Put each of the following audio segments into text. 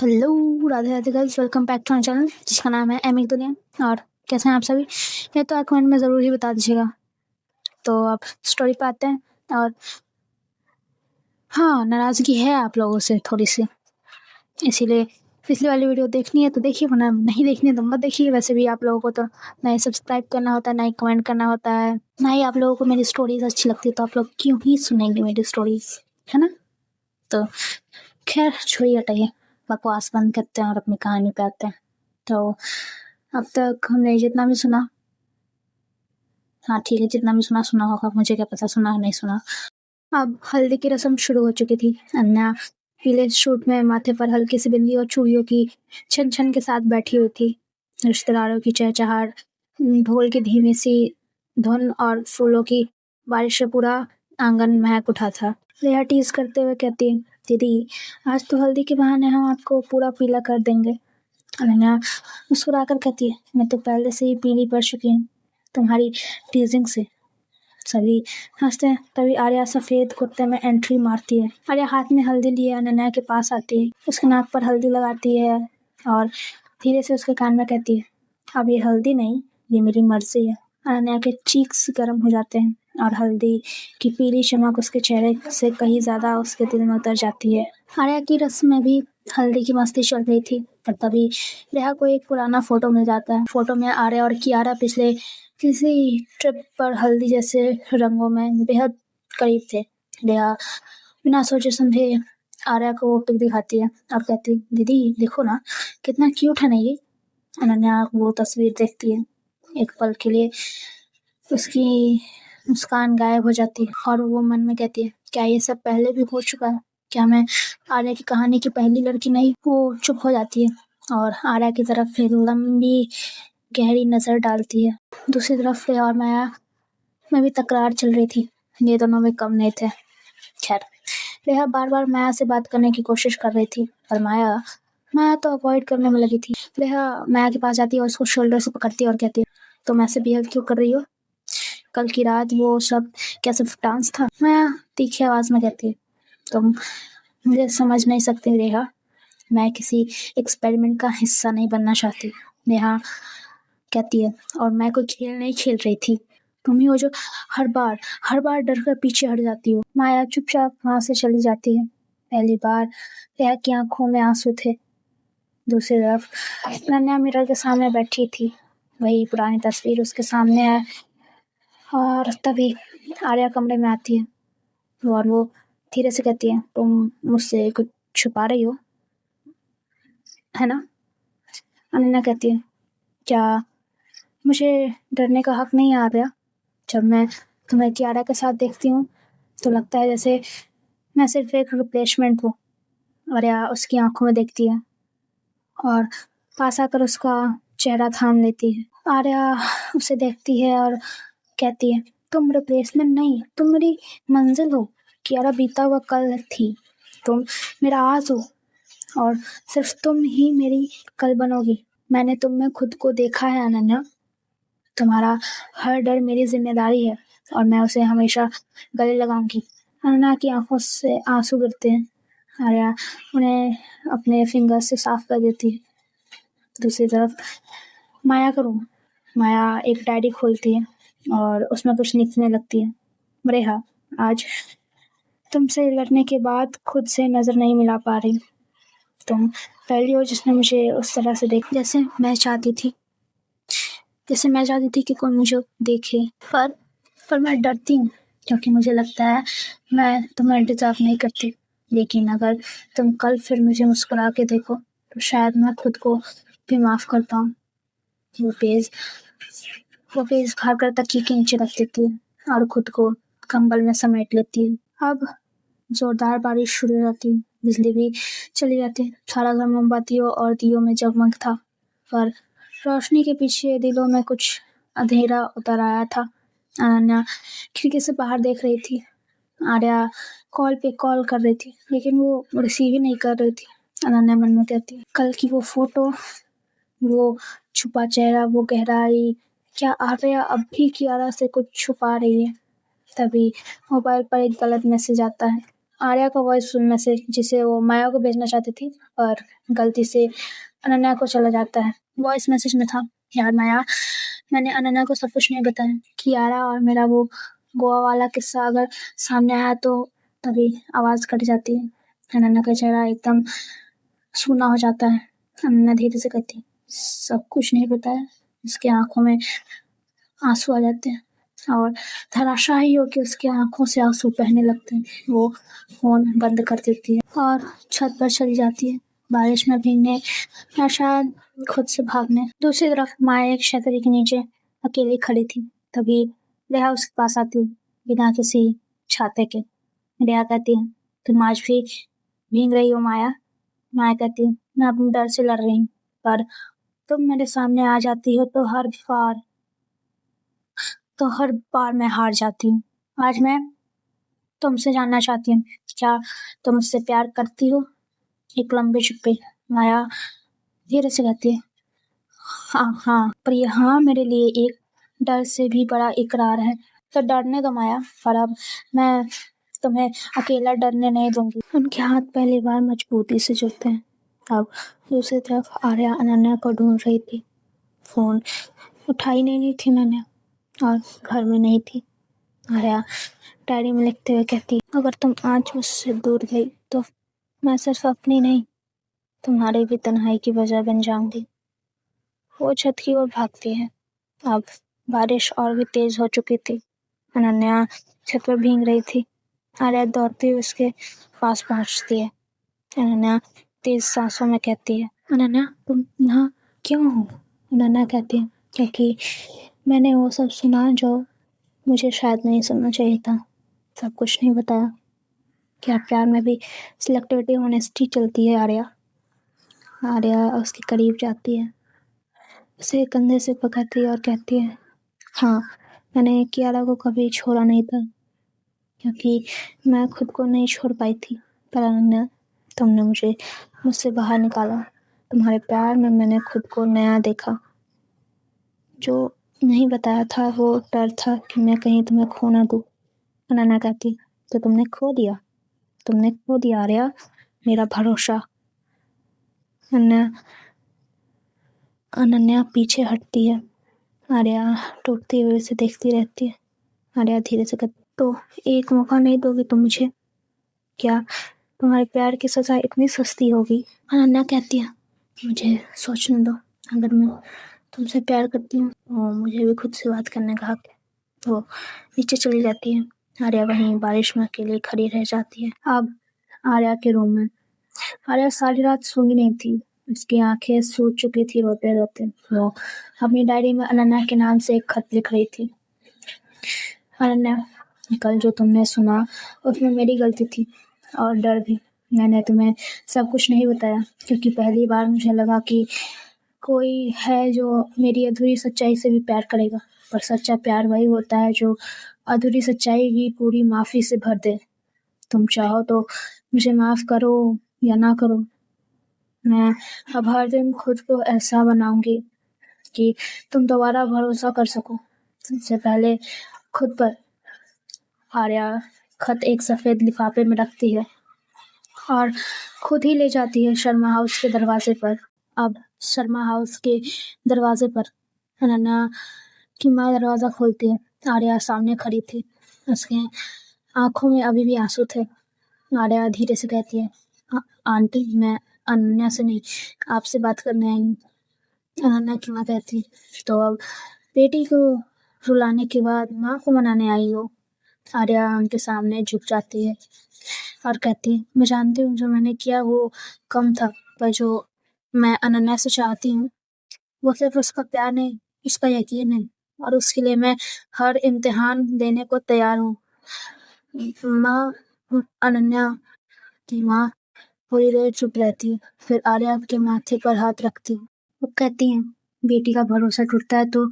Hello Radhe Radhe guys, welcome back to my channel जिसका नाम है एमिक दुनिया। और कैसे हैं आप सभी? ये तो कमेंट में ज़रूर ही बता दीजिएगा। तो अब स्टोरी पे आते हैं। और हाँ, नाराज़गी है आप लोगों से थोड़ी सी, इसीलिए पिछली वाली वीडियो देखनी है तो देखिए, वरना नहीं देखनी है तो मत देखिए। वैसे भी आप लोगों को तो ना ही सब्सक्राइब करना होता है, ना ही कमेंट करना होता है, ना ही आप लोगों को मेरी स्टोरीज अच्छी लगती है, तो आप लोग क्यों ही सुनेंगे मेरी स्टोरीज, है ना? तो खैर छोड़िए, हटाइए, बकवास बंद करते हैं और अपनी कहानी पे आते हैं। तो अब तक हमने जितना भी सुना, हाँ ठीक है, जितना भी सुना होगा, मुझे क्या पता सुना नहीं सुना। अब हल्दी की रस्म शुरू हो चुकी थी। अन्ना पीले सूट में माथे पर हल्की सी बिंदी और चूड़ियों की छन छन के साथ बैठी हुई थी। रिश्तेदारों की चहचहाट, ढोल की धीमी सी धुन और फूलों की बारिश से पूरा आंगन महक उठा था। रेहा टीज करते हुए कहती, दीदी आज तो हल्दी के बहाने हम आपको पूरा पीला कर देंगे। अनन्या मुस्कुराकर कहती है, मैं तो पहले से ही पीली पड़ चुकी हूँ तुम्हारी टीजिंग से। सभी हंसते हैं। तभी आर्या सफेद कुर्ते में एंट्री मारती है। आर्या हाथ में हल्दी लिए अनन्या के पास आती है, उसके नाक पर हल्दी लगाती है और धीरे से उसके कान में कहती है, अब ये हल्दी नहीं, ये मेरी मर्जी है। अनन्या के चीक्स गर्म हो जाते हैं और हल्दी की पीली चमक उसके चेहरे से कहीं ज्यादा उसके दिल में उतर जाती है। आर्या की रस्म में भी हल्दी की मस्ती चल रही थी, पर तभी रेहा को एक पुराना फोटो मिल जाता है। फोटो में आर्या और कियारा पिछले किसी ट्रिप पर हल्दी जैसे रंगों में बेहद करीब थे। रेहा बिना सोचे समझे आर्या को वो पिक दिखाती है और कहती, दीदी देखो ना, कितना क्यूट है ना ये। अनन्या वो तस्वीर देखती है, एक पल के लिए उसकी मुस्कान गायब हो जाती है और वो मन में कहती है, क्या ये सब पहले भी हो चुका है? क्या मैं आर्या की कहानी की पहली लड़की नहीं? वो चुप हो जाती है और आर्या की तरफ फिर लंबी गहरी नजर डालती है। दूसरी तरफ रेहा और माया में भी तकरार चल रही थी। ये दोनों में कम नहीं थे। खैर, रेहा बार बार माया से बात करने की कोशिश कर रही थी, पर माया माया तो अवॉइड करने में लगी थी। रेहा माया के पास जाती है और उसको शोल्डर से पकड़ती है और कहती है, तुम ऐसे बिहेव क्यों कर रही हो? कल की रात वो सब क्या सिर्फ डांस था? माया तीखी आवाज में कहती है, तुम मुझे समझ नहीं सकती रेहा, मैं किसी एक्सपेरिमेंट का हिस्सा नहीं बनना चाहती। नेहा कहती है, और मैं कोई खेल नहीं खेल रही थी। तुम ही हो जो हर बार डर कर पीछे हट जाती हो। माया चुपचाप वहां से चली जाती है। पहली बार रेहा की आंखों में आंसू थे। दूसरी तरफ अनन्या मिरर के सामने बैठी थी, वही पुरानी तस्वीर उसके सामने है। और तभी आर्या कमरे में आती है और वो धीरे से कहती है, तुम मुझसे कुछ छुपा रही हो, है ना? अनन्या कहती है, क्या मुझे डरने का हक नहीं आ रहा? जब मैं तुम्हें कियारा के साथ देखती हूँ तो लगता है जैसे मैं सिर्फ एक रिप्लेसमेंट हूँ। आर्या उसकी आंखों में देखती है और पास आकर उसका चेहरा थाम लेती है। आर्या उसे देखती है और कहती है, तुम रिप्लेसमेंट नहीं, तुम मेरी मंजिल हो। कियारा बीता हुआ कल थी, तुम मेरा आज हो और सिर्फ तुम ही मेरी कल बनोगी। मैंने तुम में खुद को देखा है अनन्या, तुम्हारा हर डर मेरी जिम्मेदारी है और मैं उसे हमेशा गले लगाऊंगी। अनन्या की आंखों से आंसू गिरते हैं। आर्या उन्हें अपने फिंगर से साफ कर देती है। दूसरी तरफ माया का रूम। माया एक डायरी खोलती है और उसमें कुछ लिखने लगती है। रेहा, आज तुमसे लड़ने के बाद खुद से नजर नहीं मिला पा रही। तुम पहली हो जिसने मुझे उस तरह से देखा जैसे मैं चाहती थी कि कोई मुझे देखे। पर मैं डरती हूँ क्योंकि मुझे लगता है मैं तुम्हें डिजर्व नहीं करती। लेकिन अगर तुम कल फिर मुझे मुस्कुरा के देखो तो शायद मैं खुद को भी माफ कर पाऊँ। वो पेज वो पेज फाड़ कर तकिए के नीचे रख देती है और खुद को कंबल में समेट लेती है। अब जोरदार बारिश शुरू हो जाती है, बिजली भी चली जाती है। सारा घर मोमबत्तियों और दियों में जगमग था, पर रोशनी के पीछे दिलों में कुछ अंधेरा उतर आया था। अनन्या खिड़की से बाहर देख रही थी। आर्या कॉल पे कॉल कर रही थी, लेकिन वो रिसीव ही नहीं कर रही थी। अनन्या मन में कहती, कल की वो फोटो, वो छुपा चेहरा, वो गहराई, क्या आर्या अब भी कियारा से कुछ छुपा रही है? तभी मोबाइल पर एक गलत मैसेज आता है। आर्या का वॉइस मैसेज जिसे वो माया को भेजना चाहती थी और गलती से अनन्या को चला जाता है। वॉइस मैसेज में था, यार माया, मैंने अनन्या को सब कुछ नहीं बताया कि यारा और मेरा वो गोवा वाला किस्सा अगर सामने आया तो तभी आवाज़ कट जाती है। अनन्या का चेहरा एकदम सूना हो जाता है। अनन्या धीरे से कहती है, सब कुछ नहीं बताया। उसकी आंखों में आंसू आ जाते हैं और धराशायी होकर उसकी आंखों से आंसू बहने लगते हैं। वो फोन बंद कर देती है और छत पर चली जाती है, बारिश में भीगने या शायद खुद से भागने। दूसरी तरफ माया एक छतरी के नीचे अकेली खड़ी थी। तभी रेहा उसके पास आती है बिना किसी छाते के। रेहा कहती है, तुम आज भी भीग रही हो माया? माया कहती है, मैं अपने डर से लड़ रही हूँ, पर तुम मेरे सामने आ जाती हो तो हर बार मैं हार जाती हूँ। आज मैं तुमसे जानना चाहती हूँ, क्या तुम मुझसे प्यार करती हो? एक लंबे चुप्पे। माया धीरे से कहती है, हाँ हाँ, पर ये हाँ मेरे लिए एक डर से भी बड़ा इकरार है। तो डरने दो माया, पर अब मैं तुम्हें अकेला डरने नहीं दूंगी। उनके हाथ पहली बार मजबूती से जुड़ते हैं। अब दूसरी तरफ आर्या अनन्या को ढूंढ रही थी। फोन उठाई नहीं थी अनन्या और घर में नहीं थी। आर्या डायरी में लिखते हुए कहती, अगर तुम आज मुझसे दूर गई तो मैं सिर्फ अपनी नहीं, तुम्हारी भी तन्हाई की वजह बन जाऊंगी। वो छत की ओर भागती है। अब बारिश और भी तेज हो चुकी थी। अनन्या छत पर भीग रही थी। आर्या दौड़ती हुई उसके पास पहुंचती है। अनन्या तेज सांसों में कहती है, अनन्या तुम यहाँ क्यों हो? अनन्या कहती है, क्योंकि मैंने वो सब सुना जो मुझे शायद नहीं सुनना चाहिए था। सब कुछ नहीं बताया। क्या प्यार में भी सिलेक्टिविटी ऑनेस्टी चलती है? आर्या उसके करीब जाती है, उसे कंधे से पकड़ती है और कहती है, हाँ, मैंने कियारा को कभी छोड़ा नहीं था, क्योंकि मैं खुद को नहीं छोड़ पाई थी। पर अनन्या, तुमने मुझसे बाहर निकाला। तुम्हारे प्यार में मैंने खुद को नया देखा। जो नहीं बताया था वो डर था कि मैं कहीं तुम्हें खो ना दूँ। अनन्या कहती, तो तुमने खो दिया आर्या मेरा भरोसा। अनन्या पीछे हटती है। आर्या टूटती हुई उसे देखती रहती है। आर्या धीरे से कहती, तो एक मौका नहीं दोगी तुम मुझे? क्या तुम्हारे प्यार की सजा इतनी सस्ती होगी? अनन्या कहती है, मुझे सोचने दो। अगर मैं तुमसे प्यार करती हूँ तो मुझे भी खुद से बात करने का हक है। वो नीचे चली जाती है। आर्या वहीं बारिश में अकेली खड़ी रह जाती है। अब आर्या के रूम में। आर्या सारी रात सोई नहीं थी। उसकी आंखें सूज चुकी थी रोते रोते। वो अपनी डायरी में अनन्या के नाम से एक खत लिख रही थी। अनन्या, कल जो तुमने सुना उसमें मेरी गलती थी और डर भी। मैंने तुम्हें सब कुछ नहीं बताया क्योंकि पहली बार मुझे लगा कि कोई है जो मेरी अधूरी सच्चाई से भी प्यार करेगा। पर सच्चा प्यार वही होता है जो अधूरी सच्चाई भी पूरी माफी से भर दे। तुम चाहो तो मुझे माफ करो या ना करो, मैं अब हर दिन खुद को ऐसा बनाऊंगी कि तुम दोबारा भरोसा कर सको। सबसे पहले खुद पर। आर्या खत एक सफेद लिफाफे में रखती है और खुद ही ले जाती है शर्मा हाउस के दरवाजे पर। अब शर्मा हाउस के दरवाजे पर अनन्या की माँ दरवाजा खोलती है। आर्या सामने खड़ी थी, उसके आंखों में अभी भी आंसू थे। आर्या धीरे से कहती है, आंटी, मैं अनन्या से नहीं, आपसे बात करने आई हूँ। अनन्या की माँ कहती है, तो अब बेटी को रुलाने के बाद माँ को मनाने आई हो? आर्या उनके सामने झुक जाती है और कहती है, मैं जानती हूँ जो मैंने किया वो कम था, पर जो मैं अनन्या से चाहती हूँ वो सिर्फ उसका प्यार नहीं, उसका यकीन है, और उसके लिए मैं हर इम्तिहान देने को तैयार हूँ। माँ। अनन्या की माँ थोड़ी देर चुप रहती है, फिर आर्या के माथे पर हाथ रखती है। वो कहती है, बेटी का भरोसा टूटता है तो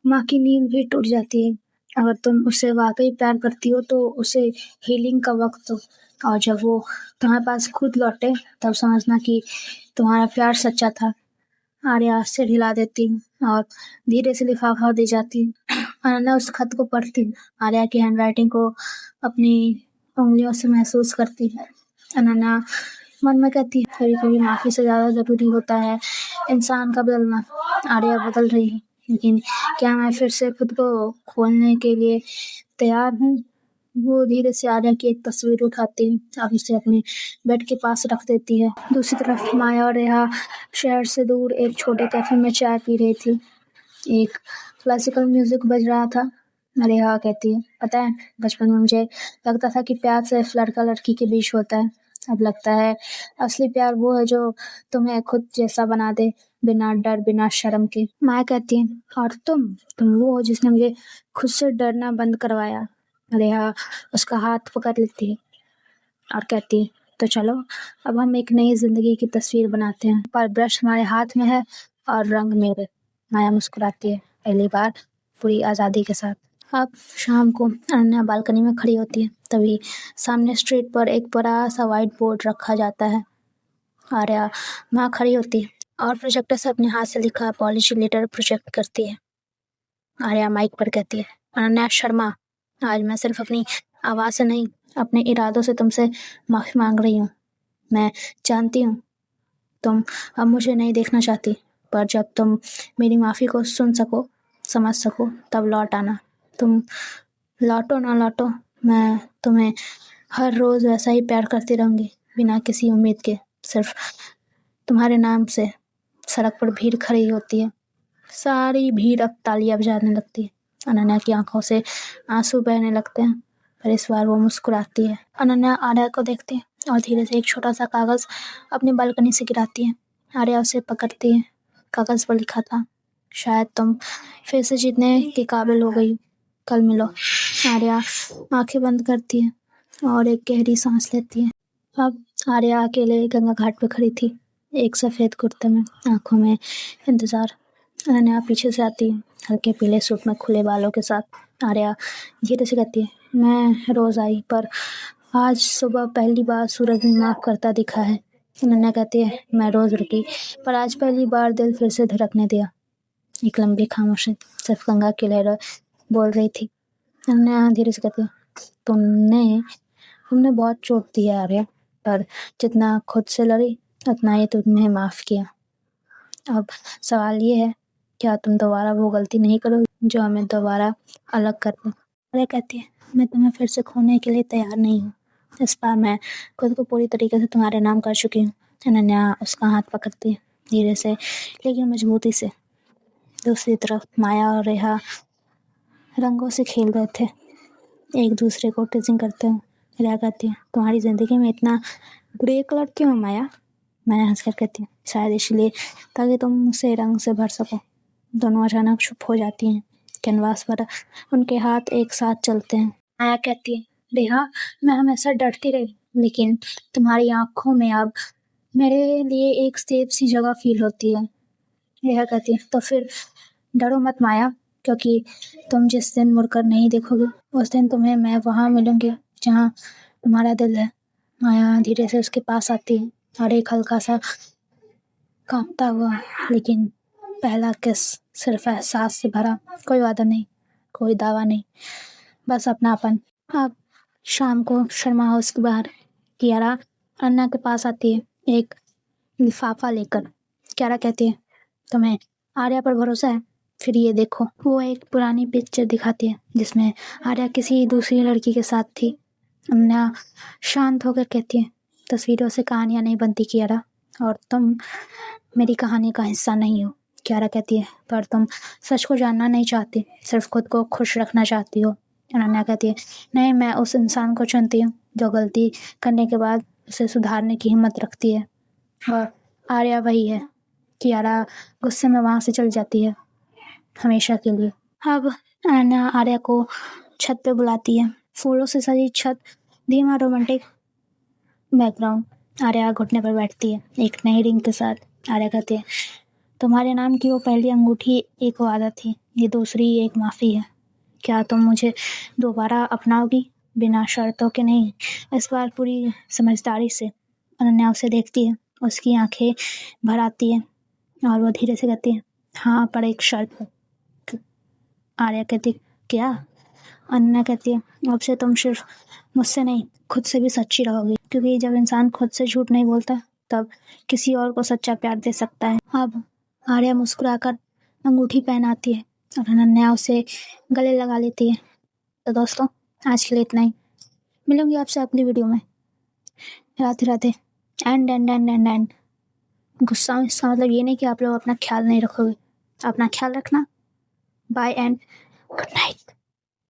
माँ की नींद भी टूट जाती है। अगर तुम उसे वाकई प्यार करती हो तो उसे हीलिंग का वक्त दो, और जब वो तुम्हारे पास खुद लौटे तब समझना कि तुम्हारा प्यार सच्चा था। आर्या सिर हिला देती और धीरे से लिफाफा दे जाती। अनन्या उस खत को पढ़ती, आर्या की हैंडराइटिंग को अपनी उंगलियों से महसूस करती है। अनन्या मन में कहती है, कभी कभी माफी से ज्यादा जरूरी होता है इंसान का बदलना। आर्या बदल रही है, लेकिन क्या मैं फिर से खुद को खोलने के लिए तैयार हूँ? वो धीरे से आर्या की एक तस्वीर उठाती है और उसे अपने बेड के पास रख देती है। दूसरी तरफ माया और रेहा शहर से दूर एक छोटे कैफे में चाय पी रही थी। एक क्लासिकल म्यूजिक बज रहा था। रेहा कहती है, पता है बचपन में मुझे लगता था कि प्यार सिर्फ लड़का लड़की के बीच होता है। अब लगता है असली प्यार वो है जो तुम्हें खुद जैसा बना दे, बिना डर बिना शर्म के। माया कहती है, और तुम वो हो जिसने मुझे खुद से डरना बंद करवाया। रेहा उसका हाथ पकड़ लेती है और कहती है, तो चलो अब हम एक नई जिंदगी की तस्वीर बनाते हैं, पर ब्रश हमारे हाथ में है और रंग मेरे। माया मुस्कुराती है, पहली बार पूरी आजादी के साथ। अब शाम को अनन्या बालकनी में खड़ी होती है, तभी सामने स्ट्रीट पर एक बड़ा सा व्हाइट बोर्ड रखा जाता है। आर्या वहाँ खड़ी होती है और प्रोजेक्टर से अपने हाथ से लिखा पॉलिसी लेटर प्रोजेक्ट करती है। आर्या माइक पर कहती है, अनन्या शर्मा, आज मैं सिर्फ अपनी आवाज से नहीं, अपने इरादों से तुमसे माफी मांग रही हूँ। मैं जानती हूँ तुम अब मुझे नहीं देखना चाहती, पर जब तुम मेरी माफी को सुन सको, समझ सको, तब लौट आना। तुम लौटो ना लौटो, मैं तुम्हें हर रोज वैसा ही प्यार करती रहूंगी, बिना किसी उम्मीद के। सिर्फ तुम्हारे नाम से सड़क पर भीड़ खड़ी होती है। सारी भीड़ अब तालियां बजाने लगती है। अनन्या की आंखों से आंसू बहने लगते हैं, पर इस बार वो मुस्कुराती है। अनन्या आर्या को देखती है और धीरे से एक छोटा सा कागज अपनी बालकनी से गिराती है। आर्या उसे पकड़ती है। कागज पर लिखा था, शायद तुम फिर से जीतने के काबिल हो गई, कल मिलो। आर्या आंखें बंद करती है और एक गहरी सांस लेती है। अब आर्या अकेले गंगा घाट पे खड़ी थी, एक सफेद कुर्ते में, आंखों में इंतजार। अनन्या पीछे से आती है, हल्के पीले सूट में खुले बालों के साथ। आर्या धीरे से कहती है, मैं रोज आई, पर आज सुबह पहली बार सूरज भी माफ करता दिखा है। अनन्या कहती है, मैं रोज रुकी, पर आज पहली बार दिल फिर से धड़कने दिया। एक लंबी खामोशी, सिर्फ गंगा की लहरें बोल रही थी। अनन्या धीरे से कहती है, तुमने तुमने बहुत चोट दी है आर्या, पर जितना खुद से लड़ी उतना ही तुमने माफ किया। अब सवाल ये है, क्या तुम दोबारा वो गलती नहीं करोगी जो हमें दोबारा अलग कर दे? आर्या कहती है, मैं तुम्हें फिर से खोने के लिए तैयार नहीं हूँ। इस बार मैं खुद को पूरी तरीके से तुम्हारे नाम कर चुकी हूँ। अनन्या उसका हाथ पकड़ती है, धीरे से लेकिन मजबूती से। दूसरी तरफ माया और रेहा रंगों से खेल रहे थे, एक दूसरे को टीजिंग करते हुए। रेहा कहती है, तुम्हारी जिंदगी में इतना ग्रे कलर क्यों है माया? माया हंसकर कहती है, शायद इसलिए ताकि तुम उसे रंग से भर सको। दोनों अचानक चुप हो जाती हैं। कैनवास पर उनके हाथ एक साथ चलते हैं। माया कहती है, रेहा, मैं हमेशा डरती रही, लेकिन तुम्हारी आंखों में अब मेरे लिए एक सेफ सी जगह फील होती है। रेहा कहती है, तो फिर डरो मत माया, क्योंकि तुम जिस दिन मुड़कर नहीं देखोगे, उस दिन तुम्हें मैं वहां मिलूंगी जहां तुम्हारा दिल है। माया धीरे से उसके पास आती है और एक हल्का सा कांपता हुआ लेकिन पहला किस, सिर्फ एहसास से भरा, कोई वादा नहीं, कोई दावा नहीं, बस अपनापन। अब शाम को शर्मा हाउस के बाहर कियारा अन्ना के पास आती है, एक लिफाफा लेकर। कियारा कहती है, तुम्हें आर्या पर भरोसा है? फिर ये देखो। वो एक पुरानी पिक्चर दिखाती है जिसमें आर्या किसी दूसरी लड़की के साथ थी। अन्ना शांत होकर कहती है, तस्वीरों से कहानियां नहीं बनती कियारा, और तुम मेरी कहानी का हिस्सा नहीं हो। कियारा कहती है, पर तुम सच को जानना नहीं चाहती, सिर्फ खुद को खुश रखना चाहती हो। अनन्या कहती है, नहीं, मैं उस इंसान को चुनती हूँ जो गलती करने के बाद उसे सुधारने की हिम्मत रखती है, और आर्या वही है। कियारा गुस्से में वहां से चल जाती है, हमेशा के लिए। अब अनन्या आर्या को छत पे बुलाती है, फूलों से सजी छत, धीमा रोमांटिक बैकग्राउंड। आर्या घुटने पर बैठती है, एक नई रिंग के साथ। आर्या कहती है, तुम्हारे नाम की वो पहली अंगूठी एक वादा थी, ये दूसरी एक माफ़ी है। क्या तुम मुझे दोबारा अपनाओगी? बिना शर्तों के नहीं, इस बार पूरी समझदारी से। अनन्या उसे देखती है, उसकी आंखें भर आती है और वो धीरे से कहती है, हाँ, पर एक शर्त पर। आर्या कहती, क्या? अन्ना कहती है अब से तुम सिर्फ मुझसे नहीं खुद से भी सच्ची रहोगी, क्योंकि जब इंसान खुद से झूठ नहीं बोलता तब किसी और को सच्चा प्यार दे सकता है। अब आर्या मुस्कुराकर अंगूठी पहनाती है और अनन्या उसे गले लगा लेती है। तो दोस्तों आज के लिए इतना ही, मिलूंगी आपसे अगली वीडियो में। Radhe Radhe. And and and and and गुस्सा इसका मतलब ये नहीं कि आप लोग अपना ख्याल नहीं रखोगे, अपना ख्याल रखना। Bye and good night.